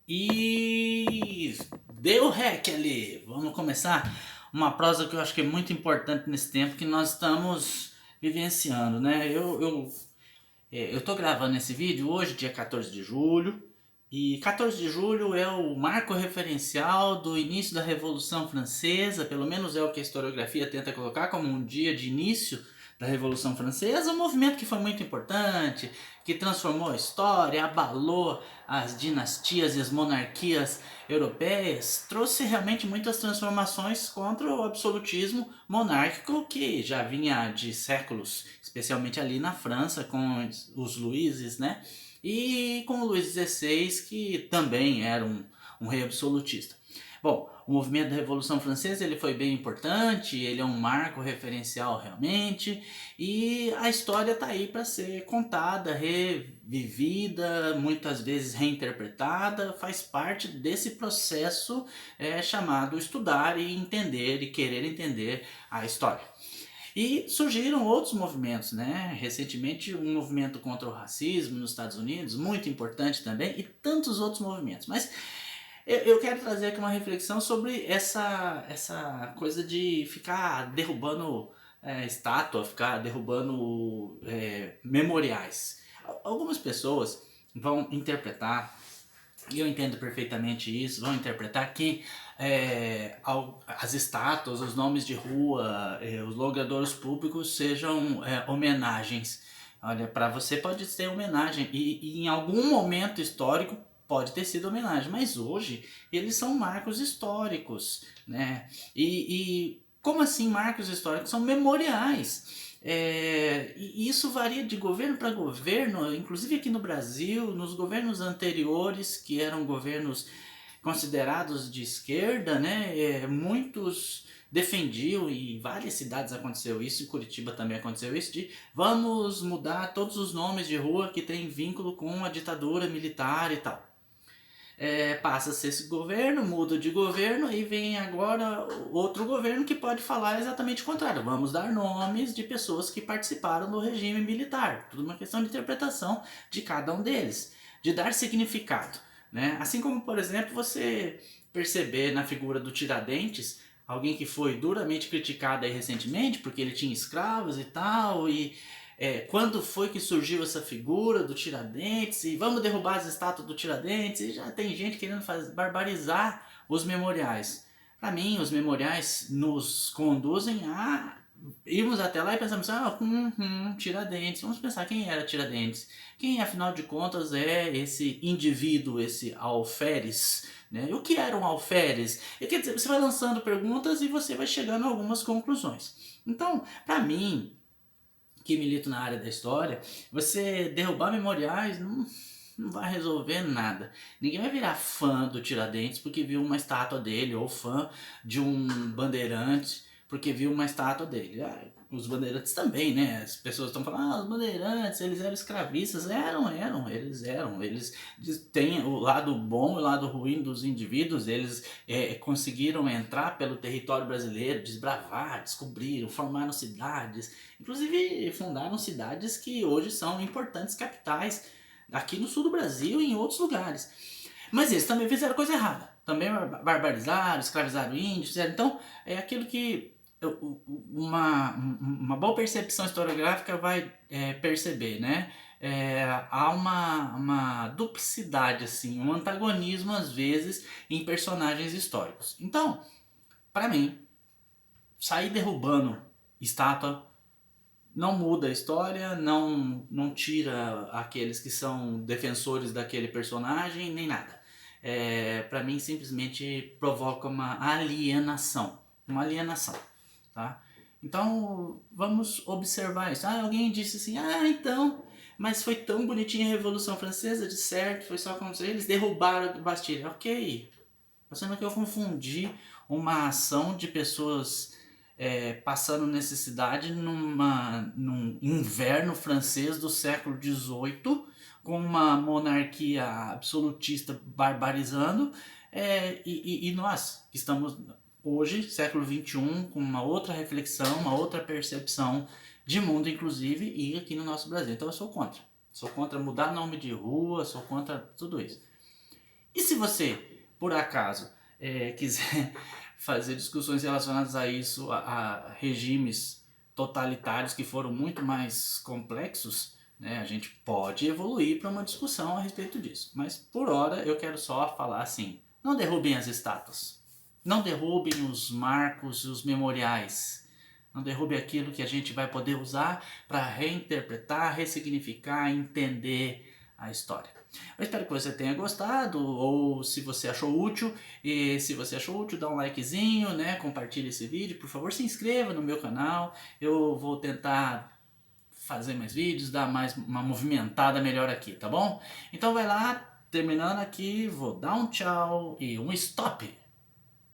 E deu rec ali. Vamos começar uma prosa que eu acho que é muito importante nesse tempo que nós estamos vivenciando, né? Eu tô gravando esse vídeo hoje, dia 14 de julho, e 14 de julho é o marco referencial do início da Revolução Francesa, pelo menos é o que a historiografia tenta colocar como um dia de início da Revolução Francesa, um movimento que foi muito importante, que transformou a história, abalou as dinastias e as monarquias europeias, trouxe realmente muitas transformações contra o absolutismo monárquico que já vinha de séculos, especialmente ali na França com os Luíses, né? E com o Luís XVI, que também era um rei absolutista. Bom, o movimento da Revolução Francesa ele foi bem importante, ele é um marco referencial realmente, e a história está aí para ser contada, revivida, muitas vezes reinterpretada, faz parte desse processo chamado estudar e entender e querer entender a história. E surgiram outros movimentos, né? Recentemente um movimento contra o racismo nos Estados Unidos, muito importante também, e tantos outros movimentos. Mas eu quero trazer aqui uma reflexão sobre essa coisa de ficar derrubando estátua, ficar derrubando memoriais. Algumas pessoas vão interpretar, e eu entendo perfeitamente isso, vão interpretar que as estátuas, os nomes de rua, os logradouros públicos sejam homenagens. Olha, para você pode ser homenagem, e em algum momento histórico pode ter sido homenagem, mas hoje eles são marcos históricos, né? E como assim marcos históricos? São memoriais. E isso varia de governo para governo, inclusive aqui no Brasil, nos governos anteriores, que eram governos considerados de esquerda, né? Muitos defendiam, e em várias cidades aconteceu isso, em Curitiba também aconteceu isso, de vamos mudar todos os nomes de rua que tem vínculo com a ditadura militar e tal. Passa-se esse governo, muda de governo e vem agora outro governo que pode falar exatamente o contrário. Vamos dar nomes de pessoas que participaram do regime militar. Tudo uma questão de interpretação de cada um deles, de dar significado. Né? Assim como, por exemplo, você perceber na figura do Tiradentes, alguém que foi duramente criticado aí recentemente porque ele tinha escravos e tal, e quando foi que surgiu essa figura do Tiradentes, e vamos derrubar as estátuas do Tiradentes, e já tem gente querendo barbarizar os memoriais. Para mim, os memoriais nos conduzem a irmos até lá e pensamos Tiradentes, vamos pensar quem era Tiradentes, quem afinal de contas é esse indivíduo, esse alferes, né? E o que era um alferes? E, quer dizer, você vai lançando perguntas e você vai chegando a algumas conclusões. Então, para mim, que milito na área da história, você derrubar memoriais não vai resolver nada. Ninguém vai virar fã do Tiradentes porque viu uma estátua dele, ou fã de um bandeirante porque viu uma estátua dele. Os bandeirantes também, né? As pessoas estão falando, os bandeirantes, eles eram escravistas. Eram. Eles têm o lado bom e o lado ruim dos indivíduos. Eles conseguiram entrar pelo território brasileiro, desbravar, descobriram, formaram cidades. Inclusive fundaram cidades que hoje são importantes capitais aqui no sul do Brasil e em outros lugares. Mas eles também fizeram coisa errada. Também barbarizaram, escravizaram índios, fizeram. Então, é aquilo que uma boa percepção historiográfica vai perceber, né? Há uma duplicidade, assim, um antagonismo às vezes em personagens históricos. Então, para mim, sair derrubando estátua não muda a história, não tira aqueles que são defensores daquele personagem, nem nada. Para mim, simplesmente provoca uma alienação. Uma alienação. Tá? Então, vamos observar isso. Alguém disse assim, então, mas foi tão bonitinha a Revolução Francesa, de certo, foi só como eles derrubaram a Bastilha. Ok, você não quer confundir uma ação de pessoas passando necessidade num inverno francês do século XVIII, com uma monarquia absolutista barbarizando, e nós que estamos hoje, século XXI, com uma outra reflexão, uma outra percepção de mundo, inclusive, e aqui no nosso Brasil. Então eu sou contra. Sou contra mudar nome de rua, sou contra tudo isso. E se você, por acaso, quiser fazer discussões relacionadas a isso, a regimes totalitários que foram muito mais complexos, né, a gente pode evoluir para uma discussão a respeito disso. Mas por hora eu quero só falar assim, não derrubem as estátuas, não derrubem os marcos, os memoriais, não derrube aquilo que a gente vai poder usar para reinterpretar, ressignificar, entender a história. Eu espero que você tenha gostado, ou se você achou útil, e se você achou útil, dá um likezinho, né? Compartilhe esse vídeo, por favor, se inscreva no meu canal. Eu vou tentar fazer mais vídeos, dar mais uma movimentada melhor aqui, tá bom? Então vai lá, terminando aqui, vou dar um tchau e um stop.